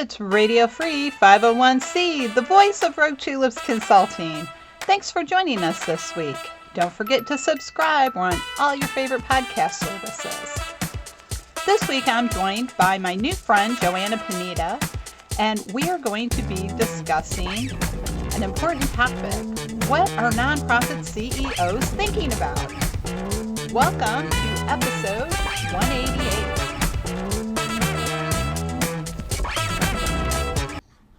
It's Radio Free 501c, the voice of Rogue Tulips Consulting. Thanks for joining us this week. Don't forget to subscribe on all your favorite podcast services. This week I'm joined by my new friend, Joanna Pineda, and we are going to be discussing an important topic. What are nonprofit CEOs thinking about? Welcome to episode 188.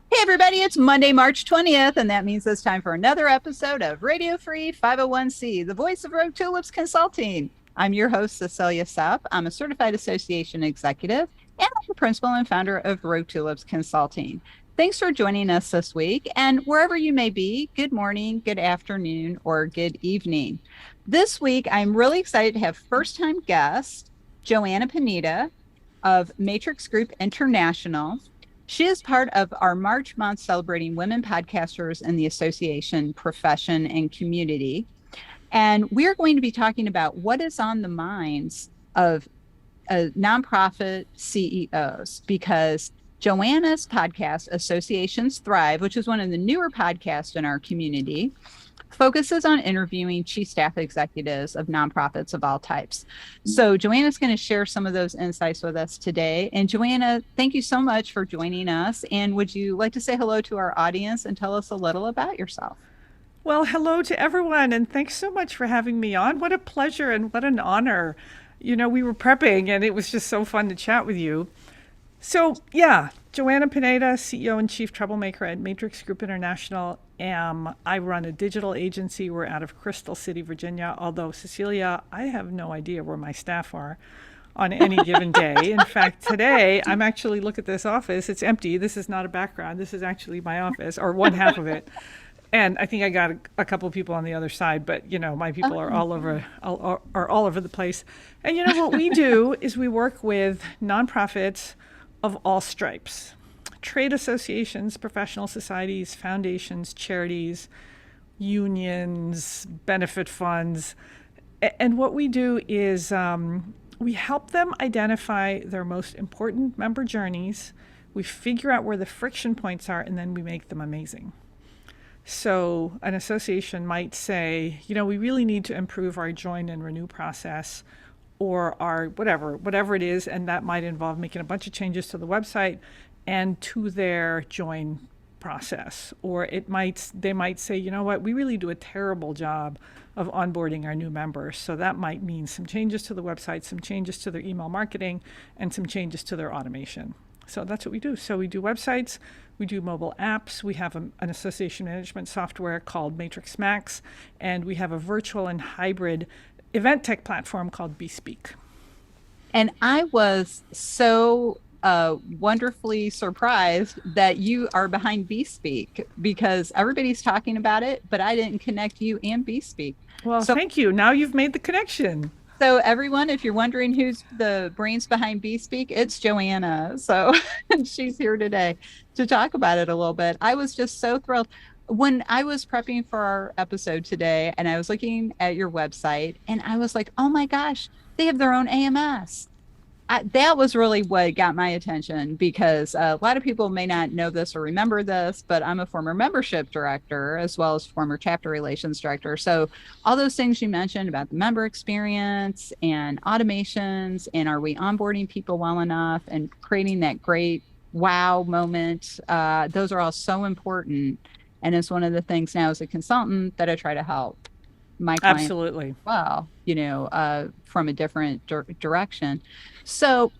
Hey everybody, it's Monday, March 20th, and that means it's time for another episode of Radio Free 501c, the voice of Rogue Tulips Consulting. I'm your host, Cecilia Sepp. I'm a certified association executive, and I'm the principal and founder of Rogue Tulips Consulting. Thanks for joining us this week, and wherever you may be, good morning, good afternoon, or good evening. This week, I'm really excited to have first-time guest, Joanna Pineda of Matrix Group International. She is part of our March month celebrating women podcasters in the association, profession, and community. And we're going to be talking about what is on the minds of nonprofit CEOs, because Joanna's podcast, Associations Thrive, which is one of the newer podcasts in our community, focuses on interviewing chief staff executives of nonprofits of all types. So Joanna's going to share some of those insights with us today. And Joanna, thank you so much for joining us. And would you like to say hello to our audience and tell us a little about yourself? Well, hello to everyone, and thanks so much for having me on. What a pleasure and what an honor. You know, we were prepping, and it was just so fun to chat with you. So, yeah, Joanna Pineda, CEO and Chief Troublemaker at Matrix Group International. I run a digital agency. We're out of Crystal City, Virginia, although, Cecilia, I have no idea where my staff are on any given day. In fact, today, I'm actually, look at this office. It's empty. This is not a background. This is actually my office, or one half of it. And I think I got a couple of people on the other side, but, you know, my people are all over the place. And, you know, what we do is we work with nonprofits of all stripes, trade associations, professional societies, foundations, charities, unions, benefit funds. And what we do is we help them identify their most important member journeys. We figure out where the friction points are, and then we make them amazing. So an association might say, you know, we really need to improve our join and renew process, or our whatever it is, and that might involve making a bunch of changes to the website and to their join process. Or they might say, you know what, we really do a terrible job of onboarding our new members. So that might mean some changes to the website, some changes to their email marketing, and some changes to their automation. So that's what we do. So we do websites, we do mobile apps, we have an association management software called Matrix Max, and we have a virtual and hybrid event tech platform called Bespeak. And I was so wonderfully surprised that you are behind Bespeak, because everybody's talking about it, but I didn't connect you and Bespeak. Well, thank you. Now you've made the connection. So everyone, if you're wondering who's the brains behind Bespeak, it's Joanna. So she's here today to talk about it a little bit. I was just so thrilled when I was prepping for our episode today, and I was looking at your website, and I was like, oh my gosh, they have their own AMS. That was really what got my attention, because a lot of people may not know this or remember this, but I'm a former membership director as well as former chapter relations director. So all those things you mentioned about the member experience and automations, and are we onboarding people well enough and creating that great wow moment, those are all so important. And it's one of the things now as a consultant that I try to help my clients. Absolutely. Well, you know, from a different direction. So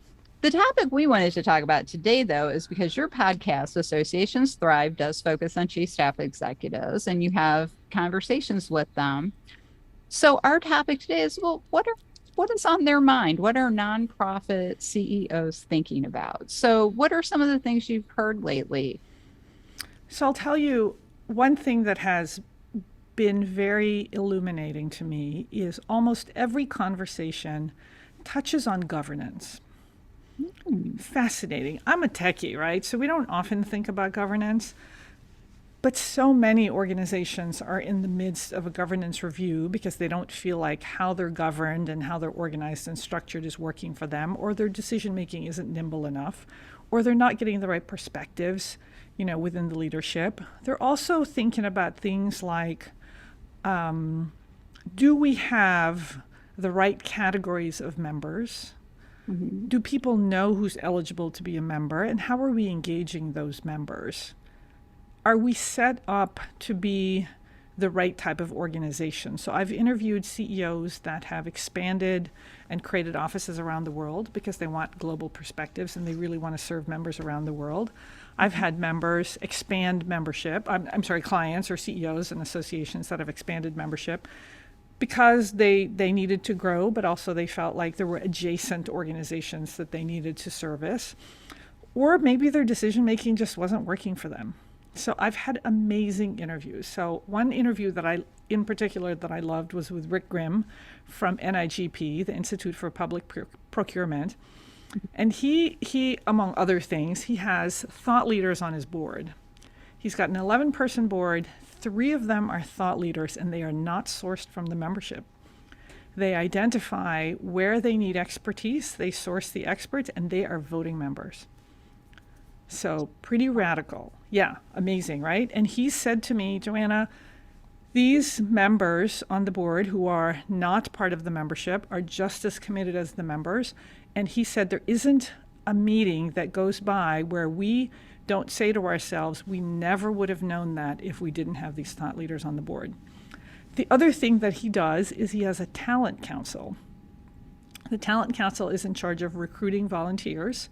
the topic we wanted to talk about today, though, is because your podcast, Associations Thrive, does focus on chief staff executives, and you have conversations with them. So our topic today is, well, what is on their mind? What are nonprofit CEOs thinking about? So what are some of the things you've heard lately? So I'll tell you, one thing that has been very illuminating to me is almost every conversation touches on governance. Fascinating. I'm a techie, right? So we don't often think about governance, but so many organizations are in the midst of a governance review because they don't feel like how they're governed and how they're organized and structured is working for them, or their decision making isn't nimble enough, or they're not getting the right perspectives, within the leadership. They're also thinking about things like, do we have the right categories of members? Mm-hmm. Do people know who's eligible to be a member, and how are we engaging those members? Are we set up to be the right type of organization? So I've interviewed CEOs that have expanded and created offices around the world because they want global perspectives and they really want to serve members around the world. I've had members expand membership. Clients or CEOs and associations that have expanded membership because they needed to grow, but also they felt like there were adjacent organizations that they needed to service. Or maybe their decision making just wasn't working for them. So I've had amazing interviews. So one interview in particular that I loved was with Rick Grimm from NIGP, the Institute for Public Procurement. And he, among other things, he has thought leaders on his board. He's got an 11-person board. 3 of them are thought leaders, and they are not sourced from the membership. They identify where they need expertise, they source the experts, and they are voting members. So pretty radical. Yeah, amazing, right? And he said to me, Joanna, these members on the board who are not part of the membership are just as committed as the members. And he said there isn't a meeting that goes by where we don't say to ourselves, we never would have known that if we didn't have these thought leaders on the board. The other thing that he does is he has a talent council. The talent council is in charge of recruiting volunteers.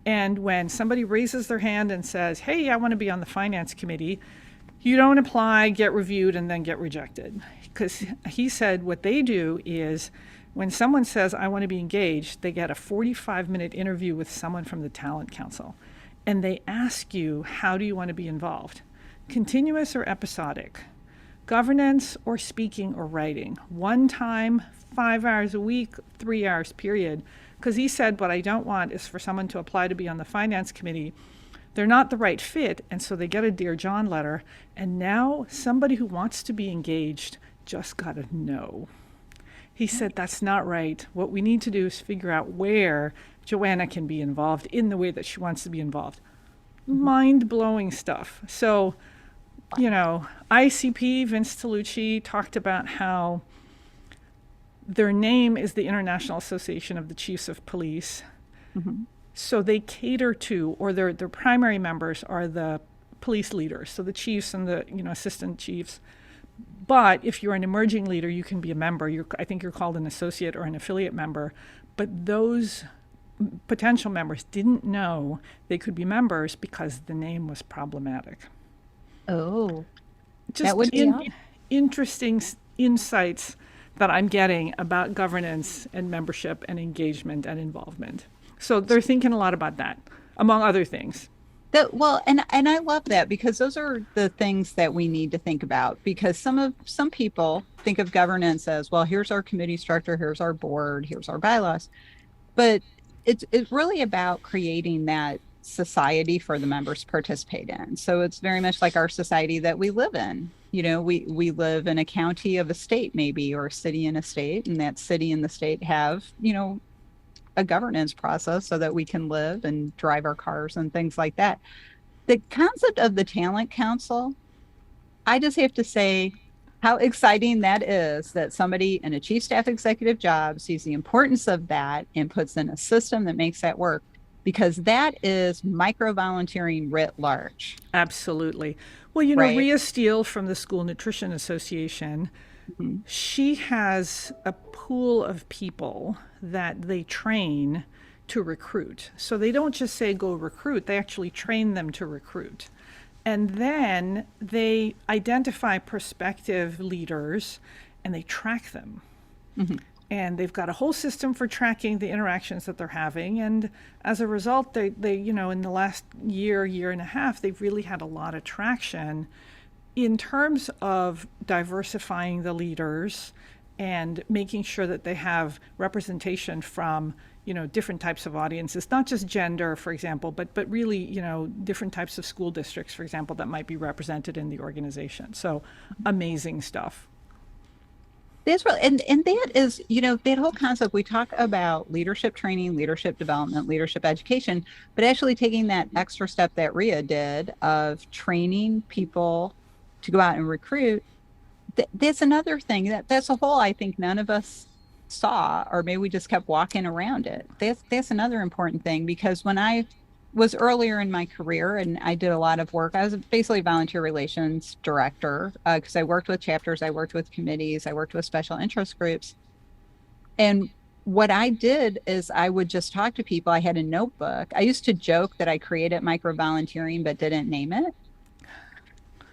And when somebody raises their hand and says, hey, I want to be on the finance committee, you don't apply, get reviewed, and then get rejected. Because he said what they do is when someone says, I want to be engaged, they get a 45-minute interview with someone from the talent council. And they ask you, how do you want to be involved? Continuous or episodic? Governance or speaking or writing? One time, 5 hours a week, 3 hours period. Because he said, what I don't want is for someone to apply to be on the finance committee. They're not the right fit, and so they get a Dear John letter. And now somebody who wants to be engaged just got a no. He said, that's not right. What we need to do is figure out where Joanna can be involved in the way that she wants to be involved. Mind-blowing stuff. So, ICP, Vince Tolucci, talked about how their name is the International Association of the Chiefs of Police. Mm-hmm. So they cater to, or their primary members are the police leaders, so the chiefs and the assistant chiefs. But if you're an emerging leader, you can be a member. I think you're called an associate or an affiliate member. But those potential members didn't know they could be members because the name was problematic. Oh, just that would be interesting insights that I'm getting about governance and membership and engagement and involvement. So they're thinking a lot about that, among other things. And I love that, because those are the things that we need to think about, because some people think of governance as, well, here's our committee structure, here's our board, here's our bylaws. But it's really about creating that society for the members to participate in. So it's very much like our society that we live in. We live in a county of a state, maybe, or a city in a state, and that city and the state have, a governance process so that we can live and drive our cars and things like that. The concept of the talent council, I just have to say how exciting that is, that somebody in a chief staff executive job sees the importance of that and puts in a system that makes that work, because that is micro volunteering writ large. Absolutely. Well, right? Rhea Steele from the School Nutrition Association, mm-hmm. She has a pool of people that they train to recruit. So they don't just say go recruit, they actually train them to recruit. And then they identify prospective leaders and they track them. Mm-hmm. And they've got a whole system for tracking the interactions that they're having. And as a result, they in the last year and a half, they've really had a lot of traction in terms of diversifying the leaders and making sure that they have representation from, different types of audiences, not just gender, for example, but really, different types of school districts, for example, that might be represented in the organization. So amazing stuff. That's right. And that is, that whole concept, we talk about leadership training, leadership development, leadership education, but actually taking that extra step that Ria did of training people to go out and recruit, that's another thing that's a whole I think none of us saw, or maybe we just kept walking around it. That's another important thing because when I was earlier in my career and I did a lot of work, I was basically volunteer relations director because I worked with chapters, I worked with committees, I worked with special interest groups. And what I did is I would just talk to people. I had a notebook. I used to joke that I created micro volunteering but didn't name it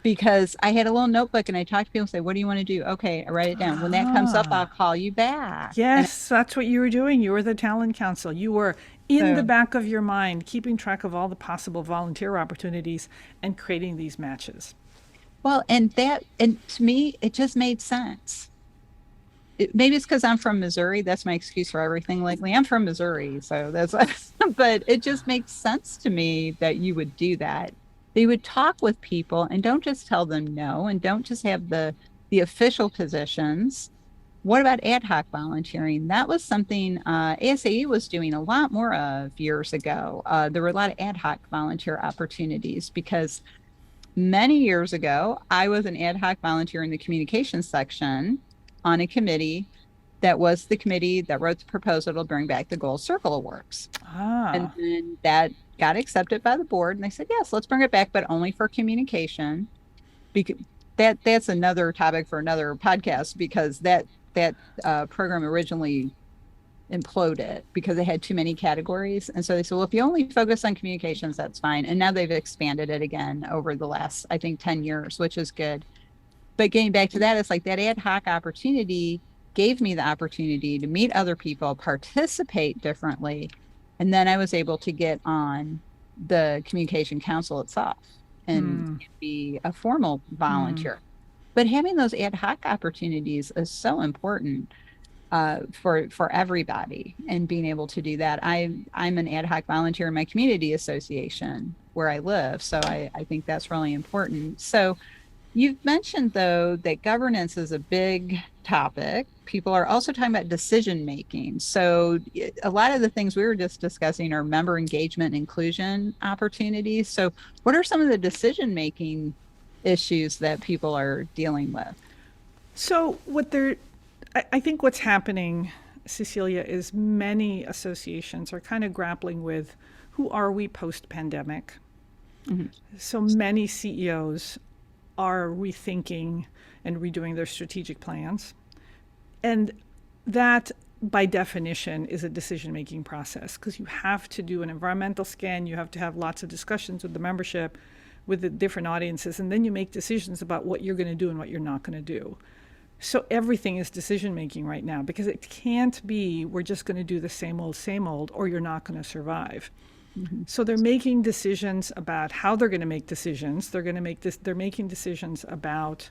because I had a little notebook and I talked to people and say, what do you want to do? Okay, I write it down. When that comes up, I'll Ah, call you back. And yes, that's what you were doing. You were the talent council. You were in the so, back of your mind, keeping track of all the possible volunteer opportunities and creating these matches. well, and to me, it just made sense. Maybe it's because I'm from Missouri. That's my excuse for everything lately. I'm from Missouri, so that's, but it just makes sense to me that you would do that. They would talk with people and don't just tell them no, and don't just have the official positions. What about ad hoc volunteering? That was something ASAE was doing a lot more of years ago. There were a lot of ad hoc volunteer opportunities because many years ago, I was an ad hoc volunteer in the communications section on a committee that was the committee that wrote the proposal to bring back the Gold Circle Awards. And Ah, then that got accepted by the board, and they said, yes, let's bring it back, but only for communication. Because that's another topic for another podcast because that program originally imploded because they had too many categories. And so they said, well, if you only focus on communications, that's fine. And now they've expanded it again over the last, I think, 10 years, which is good. But getting back to that, it's like that ad hoc opportunity gave me the opportunity to meet other people, participate differently. And then I was able to get on the communication council itself and be a formal volunteer. But having those ad hoc opportunities is so important for everybody and being able to do that. I'm an ad hoc volunteer in my community association where I live, so I think that's really important. So you've mentioned though that governance is a big topic. People are also talking about decision making. So a lot of the things we were just discussing are member engagement and inclusion opportunities. So what are some of the decision making issues that people are dealing with? so I think what's happening, Cecilia, is many associations are kind of grappling with who are we post pandemic. Mhm. So many CEOs are rethinking and redoing their strategic plans. And that, by definition, is a decision making process because you have to do an environmental scan, you have to have lots of discussions with the membership, with the different audiences, and then you make decisions about what you're going to do and what you're not going to do. So everything is decision making right now because it can't be we're just going to do the same old, or you're not going to survive. Mhm. So they're making decisions about how they're going to make decisions. They're making decisions about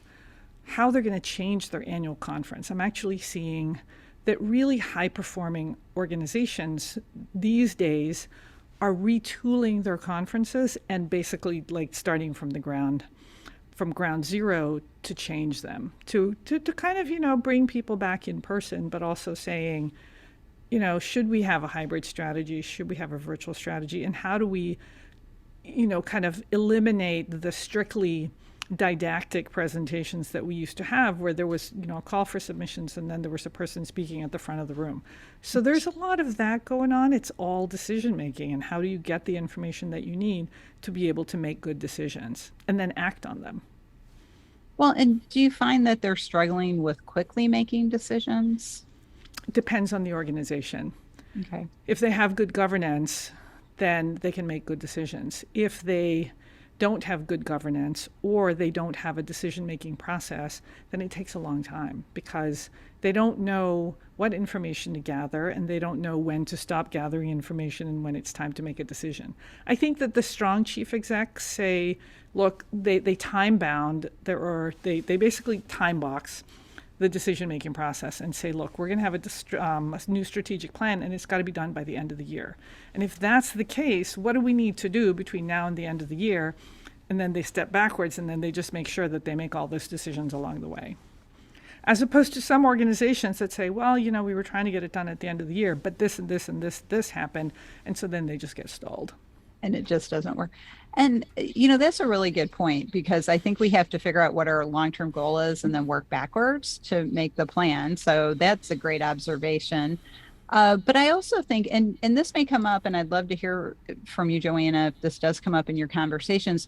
how they're going to change their annual conference. I'm actually seeing that really high performing organizations these days are retooling their conferences and basically like starting from ground zero to change them to kind of bring people back in person, but also saying, should we have a hybrid strategy, should we have a virtual strategy, and how do we kind of eliminate the strictly didactic presentations that we used to have where there was a call for submissions and then there was a person speaking at the front of the room. So there's a lot of that going on. It's all decision making, and how do you get the information that you need to be able to make good decisions and then act on them. Well, and do you find that they're struggling with quickly making decisions? It depends on the organization. Okay. If they have good governance, then they can make good decisions. If they don't have good governance or they don't have a decision making process, then it takes a long time because they don't know what information to gather and they don't know when to stop gathering information and when it's time to make a decision. I think that the strong chief execs say, look, they time bound, they basically time box the decision making process and say, look, we're going to have a new strategic plan and it's got to be done by the end of the year. And if that's the case, what do we need to do between now and the end of the year? And then they step backwards and then they just make sure that they make all those decisions along the way. as opposed to some organizations that say, well, we were trying to get it done at the end of the year, but this and this and this happened. And so then they just get stalled. And it just doesn't work. And, that's a really good point because I think we have to figure out what our long term goal is and then work backwards to make the plan. So that's a great observation. But I also think, and this may come up, and I'd love to hear from you, Joanna, if this does come up in your conversations.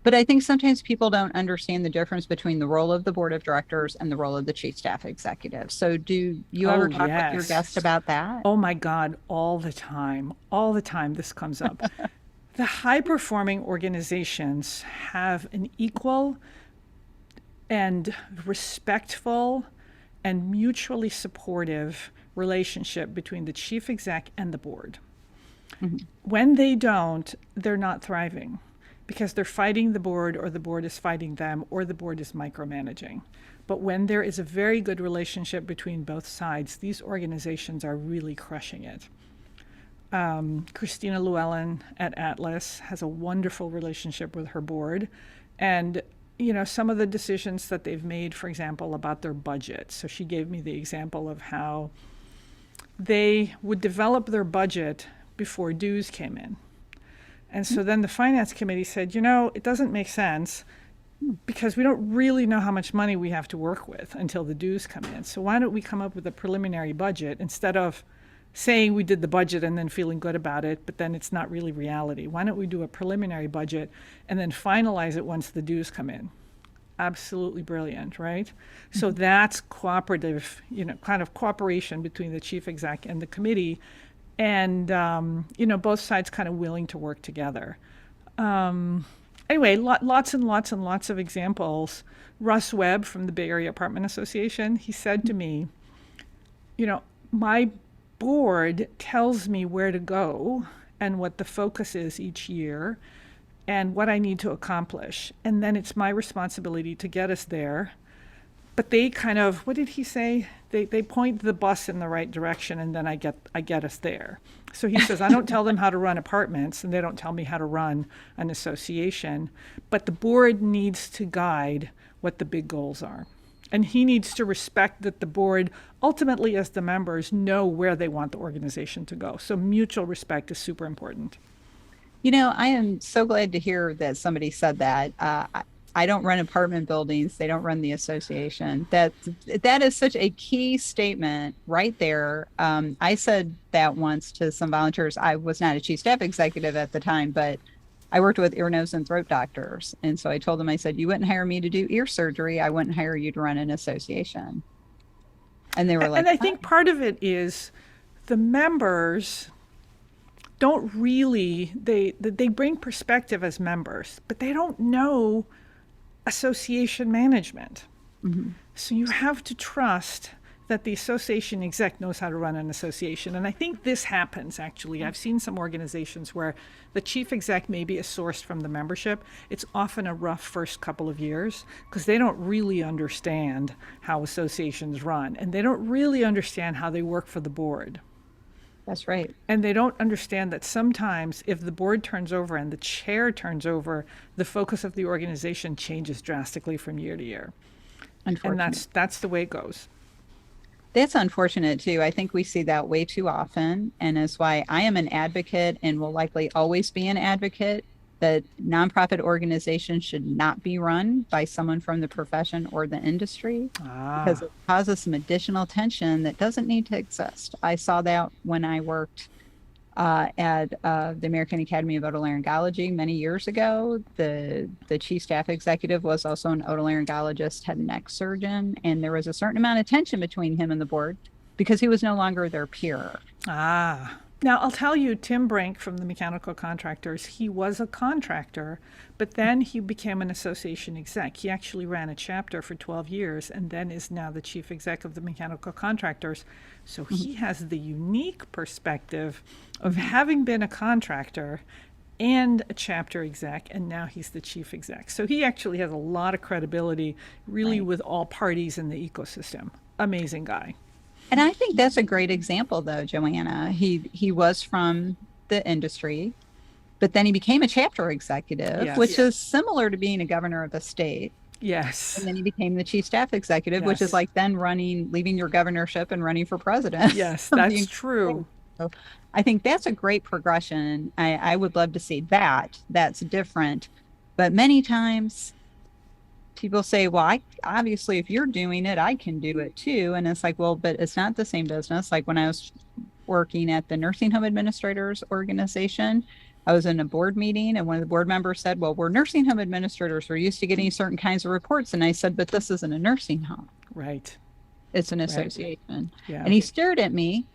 But I think sometimes people don't understand the difference between the role of the board of directors and the role of the chief staff executive. So do you ever talk with your guest about that? Oh my God, all the time. All the time this comes up. The high performing organizations have an equal and respectful and mutually supportive relationship between the chief exec and the board. Mm-hmm. When they don't, they're not thriving because they're fighting the board, or the board is fighting them, or the board is micromanaging. But when there is a very good relationship between both sides, these organizations are really crushing it. Christina Llewellyn at Atlas has a wonderful relationship with her board. And, some of the decisions that they've made, for example, about their budget. So she gave me the example of how they would develop their budget before dues came in. And so then the finance committee said, it doesn't make sense because we don't really know how much money we have to work with until the dues come in. So why don't we come up with a preliminary budget instead of saying we did the budget and then feeling good about it, but then it's not really reality. Why don't we do a preliminary budget and then finalize it once the dues come in? Absolutely brilliant, right? Mm-hmm. So that's cooperative, kind of cooperation between the chief exec and the committee, and both sides kind of willing to work together. Anyway, lots and lots and lots of examples. Russ Webb from the Bay Area Apartment Association, he said to me, my board tells me where to go and what the focus is each year and what I need to accomplish. And then it's my responsibility to get us there. But they kind of, what did he say? They point the bus in the right direction, and then I get us there. So he says, I don't tell them how to run apartments, and they don't tell me how to run an association. But the board needs to guide what the big goals are. And he needs to respect that the board, ultimately as the members, know where they want the organization to go. So mutual respect is super important. I am so glad to hear that somebody said that. I don't run apartment buildings. They don't run the association. That is such a key statement right there. I said that once to some volunteers. I was not a chief staff executive at the time, but I worked with ear, nose, and throat doctors. And so I told them, I said, you wouldn't hire me to do ear surgery. I wouldn't hire you to run an association. And they were like, and I think part of it is the members don't really, they bring perspective as members, but they don't know association management. Mm-hmm. So you have to trust that the association exec knows how to run an association. And I think this happens, actually. I've seen some organizations where the chief exec maybe is sourced from the membership. It's often a rough first couple of years because they don't really understand how associations run, and they don't really understand how they work for the board. That's right. And they don't understand that sometimes if the board turns over and the chair turns over, the focus of the organization changes drastically from year to year. And that's the way it goes. That's unfortunate too. I think we see that way too often. And that's why I am an advocate and will likely always be an advocate that nonprofit organizations should not be run by someone from the profession or the industry because it causes some additional tension that doesn't need to exist. I saw that when I worked at the American Academy of Otolaryngology many years ago. The chief staff executive was also an otolaryngologist, head and neck surgeon, and there was a certain amount of tension between him and the board because he was no longer their peer. Now, I'll tell you, Tim Brink from the Mechanical Contractors, he was a contractor, but then he became an association exec. He actually ran a chapter for 12 years and then is now the chief exec of the Mechanical Contractors. So he has the unique perspective of having been a contractor and a chapter exec, and now he's the chief exec. So he actually has a lot of credibility, really, with all parties in the ecosystem. Amazing guy. And I think that's a great example, though, Joanna. He was from the industry, but then he became a chapter executive, which is similar to being a governor of a state. Yes. And then you became the chief staff executive, which is Yes. like then leaving your governorship and running for president Yes, of the that's United true. States. So I think that's a great progression. I would love to see that. That's different. But many times people say, well, I obviously, if you're doing it, I can do it too. And it's like, well, but it's not the same business. Like when I was working at the nursing home administrators organization, I was in a board meeting and one of the board members said, well, we're nursing home administrators. We're used to getting certain kinds of reports. And I said, but this isn't a nursing home. Right. It's an Right. association. Yeah. And he stared at me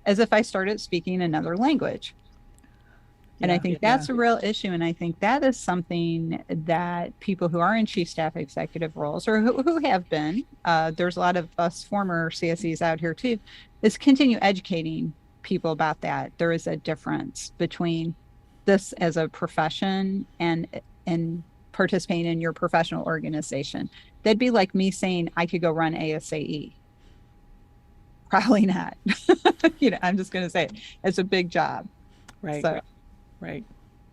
as if I started speaking another language. And I Yeah. think that's a real issue. And I think that is something that people who are in chief staff executive roles or who have been, there's a lot of us former CSEs out here too, is continue educating people about that. There is a difference between this as a profession and participating in your professional organization. That'd be like me saying I could go run ASAE. Probably not. I'm just going to say it. It's a big job. Right. So Right.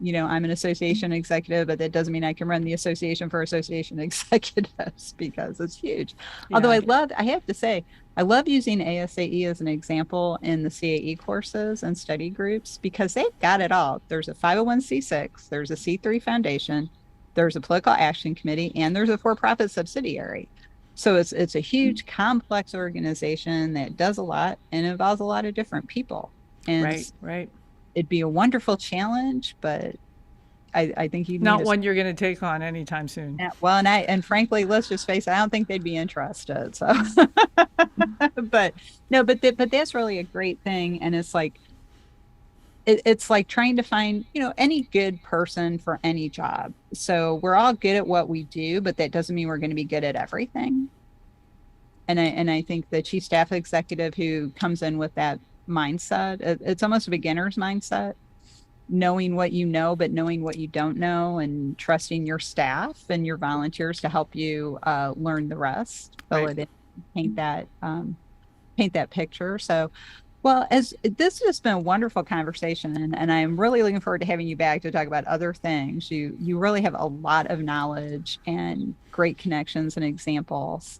I'm an association executive, but that doesn't mean I can run the association for association executives because it's huge. Although Yeah. I have to say, I love using ASAE as an example in the CAE courses and study groups because they've got it all. There's a 501c6, there's a C3 foundation, there's a political action committee, and there's a for-profit subsidiary. So it's a huge, complex organization that does a lot and involves a lot of different people. And Right. Right. it'd be a wonderful challenge, but I think you need Not one you're going to take on anytime soon. well, and frankly, let's just face it, I don't think they'd be interested. So, but no, but that's really a great thing, and it's like it's like trying to find any good person for any job. So we're all good at what we do, but that doesn't mean we're going to be good at everything. And I think the chief staff executive who comes in with that mindset, it's almost a beginner's mindset, knowing what you know, but knowing what you don't know and trusting your staff and your volunteers to help you learn the rest, fill Right. it in, paint that picture. So, well, as this has been a wonderful conversation, and I'm really looking forward to having you back to talk about other things. You really have a lot of knowledge and great connections and examples.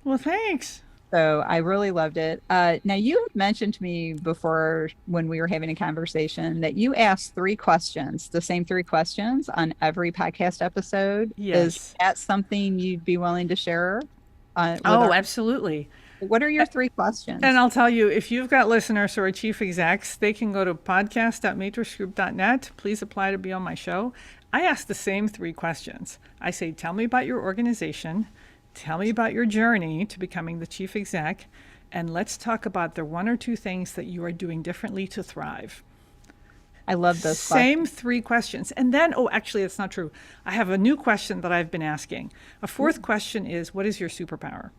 Well, thanks. So I really loved it. Now, you had mentioned to me before when we were having a conversation that you asked 3 questions, the same 3 questions on every podcast episode. Is Yes. that something you'd be willing to share with Oh, our? absolutely. What are your 3 questions? And I'll tell you, if you've got listeners who are chief execs, they can go to podcast.matrixgroup.net. Please apply to be on my show. I ask the same 3 questions. I say, tell me about your organization. Tell me about your journey to becoming the chief exec. And let's talk about the 1 or 2 things that you are doing differently to thrive. I love those Same questions. 3 questions. And then, oh, actually, that's not true. I have a new question that I've been asking. A 4th question is, what is your superpower?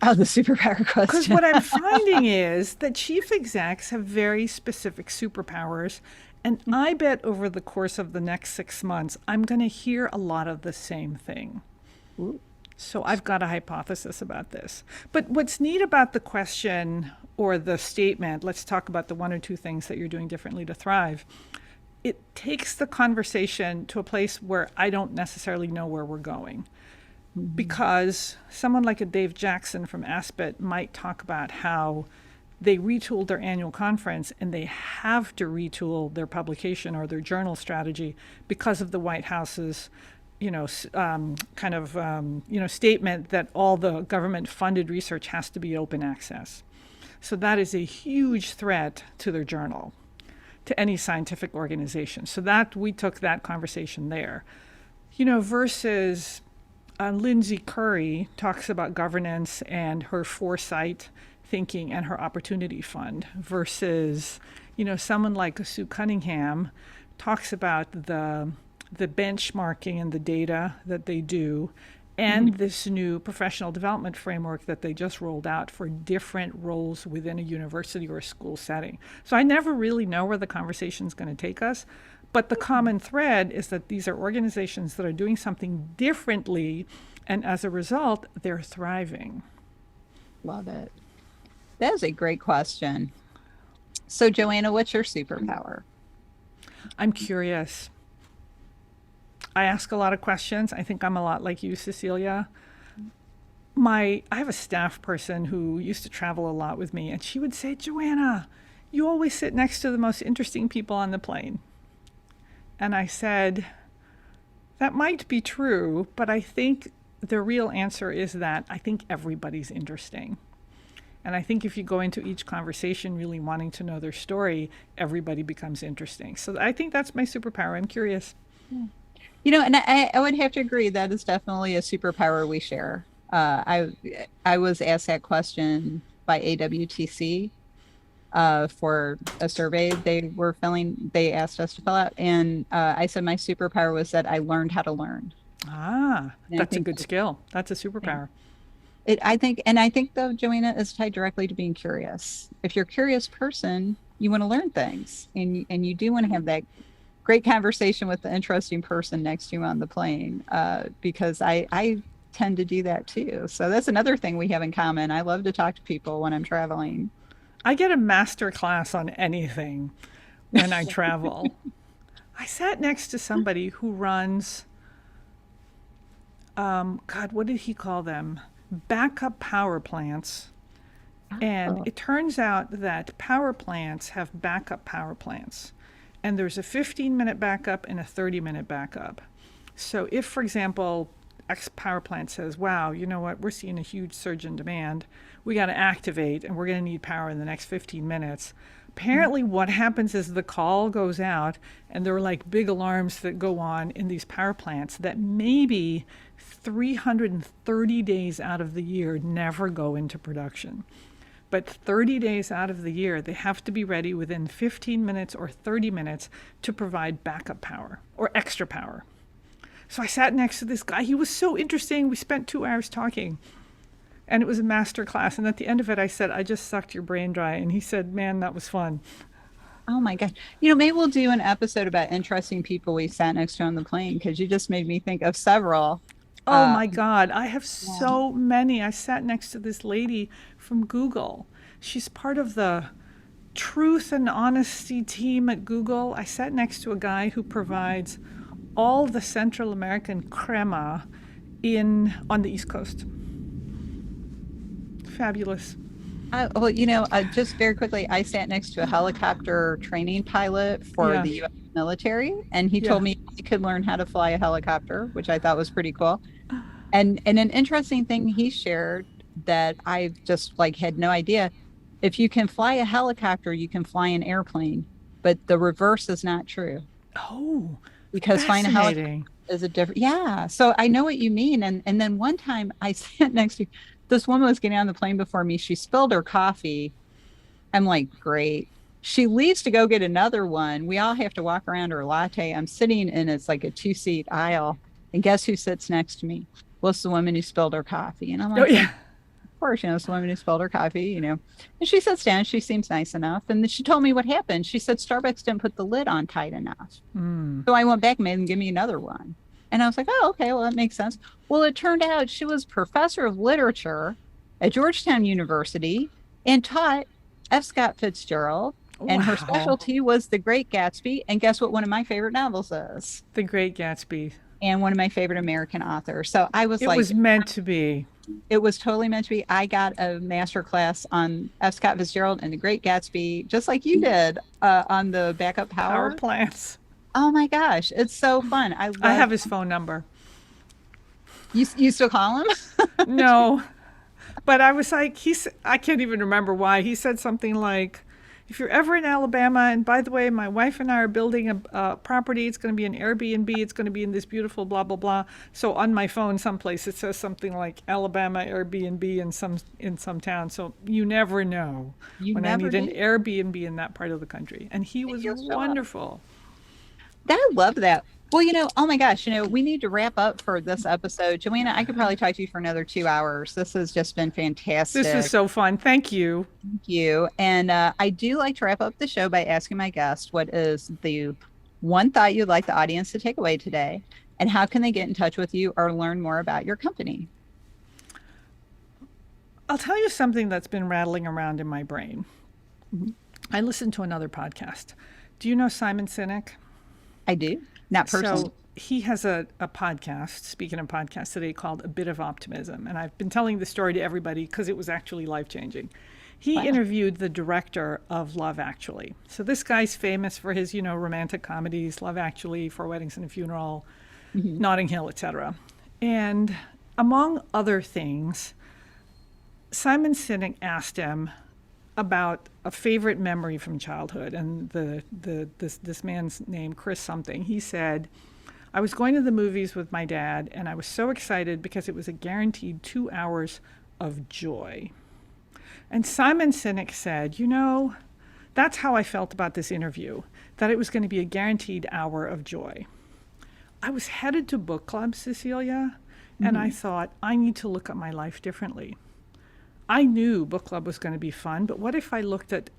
Oh, the superpower Because question. what I'm finding is that chief execs have very specific superpowers. And I bet over the course of the next 6 months, I'm going to hear a lot of the same thing. Ooh. So I've got a hypothesis about this. But what's neat about the question or the statement, let's talk about the 1 or 2 things that you're doing differently to thrive, it takes the conversation to a place where I don't necessarily know where we're going. Because someone like a Dave Jackson from Aspet might talk about how they retooled their annual conference and they have to retool their publication or their journal strategy because of the White House's statement that all the government funded research has to be open access. So that is a huge threat to their journal, to any scientific organization. So that we took that conversation there. Versus Lindsay Curry talks about governance and her foresight thinking and her opportunity fund versus, someone like Sue Cunningham talks about the benchmarking and the data that they do and this new professional development framework that they just rolled out for different roles within a university or a school setting. So I never really know where the conversation is going to take us, but the common thread is that these are organizations that are doing something differently, and as a result, they're thriving. Love it. That is a great question. So, Joanna, what's your superpower? I'm curious. I ask a lot of questions. I think I'm a lot like you, Cecilia. I have a staff person who used to travel a lot with me, and she would say, Joanna, you always sit next to the most interesting people on the plane. And I said, that might be true, but I think the real answer is that I think everybody's interesting. And I think if you go into each conversation really wanting to know their story, everybody becomes interesting. So I think that's my superpower. I'm curious. And I would have to agree that is definitely a superpower we share. I was asked that question by AWTC for a survey they asked us to fill out. And I said my superpower was that I learned how to learn. That's a good skill. That's a superpower. I think though, Joanna, is tied directly to being curious. If you're a curious person, you want to learn things, and you do want to have that great conversation with the interesting person next to you on the plane, because I tend to do that too. So that's another thing we have in common. I love to talk to people when I'm traveling. I get a master class on anything when I travel. I sat next to somebody who runs, God, what did he call them? Backup power plants. And it turns out that power plants have backup power plants. And there's a 15-minute backup and a 30-minute backup. So if, for example, X power plant says, wow, you know what, we're seeing a huge surge in demand, we got to activate and we're going to need power in the next 15 minutes. Apparently what happens is the call goes out and there are like big alarms that go on in these power plants that maybe 330 days out of the year never go into production. But 30 days out of the year, they have to be ready within 15 minutes or 30 minutes to provide backup power or extra power. So I sat next to this guy. He was so interesting. We spent 2 hours talking. And it was a master class. And at the end of it, I said, I just sucked your brain dry. And he said, man, that was fun. Oh my gosh. Maybe we'll do an episode about interesting people we sat next to on the plane, because you just made me think of several. Oh my God. I have so many. I sat next to this lady from Google. She's part of the truth and honesty team at Google. I sat next to a guy who provides all the Central American crema on the East Coast. Fabulous. Just very quickly, I sat next to a helicopter training pilot for the U.S. military, and he told me he could learn how to fly a helicopter, which I thought was pretty cool. And an interesting thing he shared that I just had no idea: if you can fly a helicopter, you can fly an airplane, but the reverse is not true. Oh, because flying a helicopter is a different. Yeah, so I know what you mean. And then one time I sat next to this woman was getting on the plane before me. She spilled her coffee. I'm like, great. She leaves to go get another one. We all have to walk around her latte. I'm sitting in, it's like a 2-seat aisle. And guess who sits next to me? Well, it's the woman who spilled her coffee. And I'm like, of course, it's the woman who spilled her coffee, And she sits down. She seems nice enough. And then she told me what happened. She said Starbucks didn't put the lid on tight enough. So I went back and made them give me another one. And I was like, oh, okay, well, that makes sense. Well, it turned out she was professor of literature at Georgetown University and taught F. Scott Fitzgerald. And her specialty was The Great Gatsby. And guess what one of my favorite novels is? The Great Gatsby. And one of my favorite American authors. So I was it was meant to be. It was totally meant to be. I got a master class on F. Scott Fitzgerald and The Great Gatsby, just like you did, on the backup power plants. Oh my gosh, it's so fun. I have his phone number. You still call him? No, but I was like, I can't even remember why. He said something like, if you're ever in Alabama, and by the way, my wife and I are building a property. It's going to be an Airbnb. It's going to be in this beautiful blah, blah, blah. So on my phone, someplace it says something like Alabama Airbnb in some town. So you never know when I need an Airbnb in that part of the country. And he was wonderful. I love that. Well, oh my gosh, we need to wrap up for this episode. Joanna, I could probably talk to you for another 2 hours. This has just been fantastic. This was so fun. Thank you. Thank you. And I do like to wrap up the show by asking my guest, what is the one thought you'd like the audience to take away today? And how can they get in touch with you or learn more about your company? I'll tell you something that's been rattling around in my brain. Mm-hmm. I listened to another podcast. Do you know Simon Sinek? I do. Not personally. So he has a podcast, speaking of podcasts today, called A Bit of Optimism. And I've been telling the story to everybody because it was actually life-changing. He Wow. interviewed the director of Love Actually. So this guy's famous for his, romantic comedies, Love Actually, Four Weddings and a Funeral, Mhm. Notting Hill, etc. And among other things, Simon Sinek asked him about a favorite memory from childhood, and this man's name, Chris something. He said, "I was going to the movies with my dad, and I was so excited because it was a guaranteed 2 hours of joy." And Simon Sinek said, that's how I felt about this interview, that it was going to be a guaranteed hour of joy. I was headed to book club, Cecilia, and I thought, I need to look at my life differently. I knew book club was going to be fun, but what if I looked at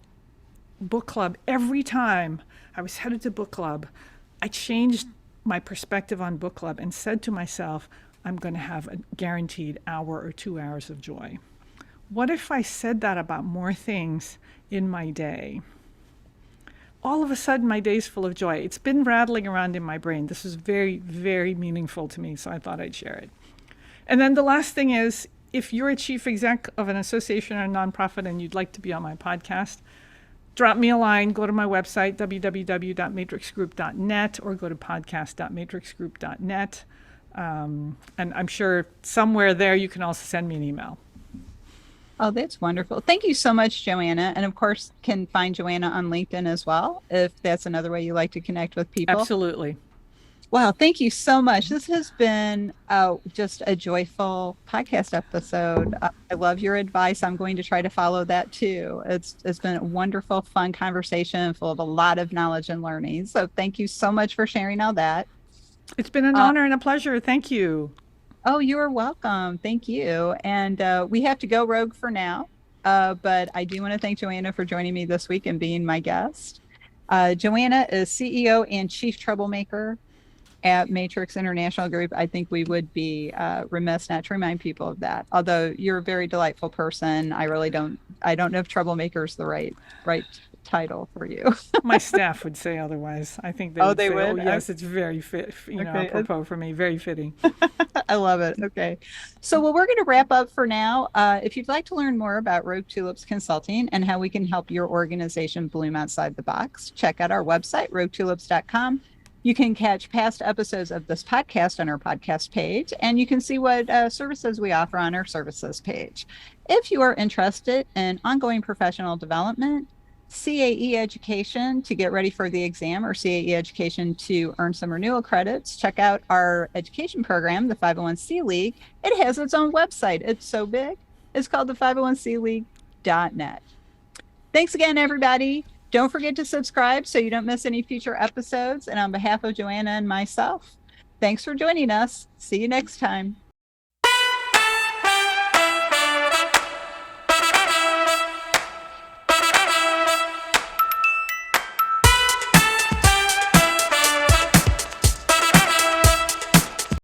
book club every time I was headed to book club? I changed my perspective on book club and said to myself, I'm going to have a guaranteed hour or 2 hours of joy. What if I said that about more things in my day? All of a sudden, my day's full of joy. It's been rattling around in my brain. This is very, very meaningful to me, so I thought I'd share it. And then the last thing is, if you're a chief exec of an association or a nonprofit and you'd like to be on my podcast, drop me a line, go to my website, www.matrixgroup.net, or go to podcast.matrixgroup.net. And I'm sure somewhere there you can also send me an email. Oh, that's wonderful. Thank you so much, Joanna. And of course, can find Joanna on LinkedIn as well, if that's another way you like to connect with people. Absolutely. Wow, thank you so much. This has been just a joyful podcast episode. I love your advice. I'm going to try to follow that too. It's been a wonderful, fun conversation full of a lot of knowledge and learning. So thank you so much for sharing all that. It's been an honor and a pleasure. Thank you. Oh, you are welcome. Thank you. And we have to go rogue for now. But I do want to thank Joanna for joining me this week and being my guest. Joanna is CEO and Chief Troublemaker at Matrix International Group. I think we would be remiss not to remind people of that. Although you're a very delightful person, I don't know if troublemaker is the right title for you. My staff would say otherwise. I think they would they say, would? "Oh, yes, it's very fit, Okay. apropos for me, very fitting." I love it. Okay. So, well, we're going to wrap up for now. If you'd like to learn more about Rogue Tulips Consulting and how we can help your organization bloom outside the box, check out our website, roguetulips.com. You can catch past episodes of this podcast on our podcast page, and you can see what services we offer on our services page. If you are interested in ongoing professional development, CAE education to get ready for the exam, or CAE education to earn some renewal credits, check out our education program, the 501c League. It has its own website. It's so big. It's called the 501cleague.net. Thanks again, everybody. Don't forget to subscribe so you don't miss any future episodes. And on behalf of Joanna and myself, thanks for joining us. See you next time.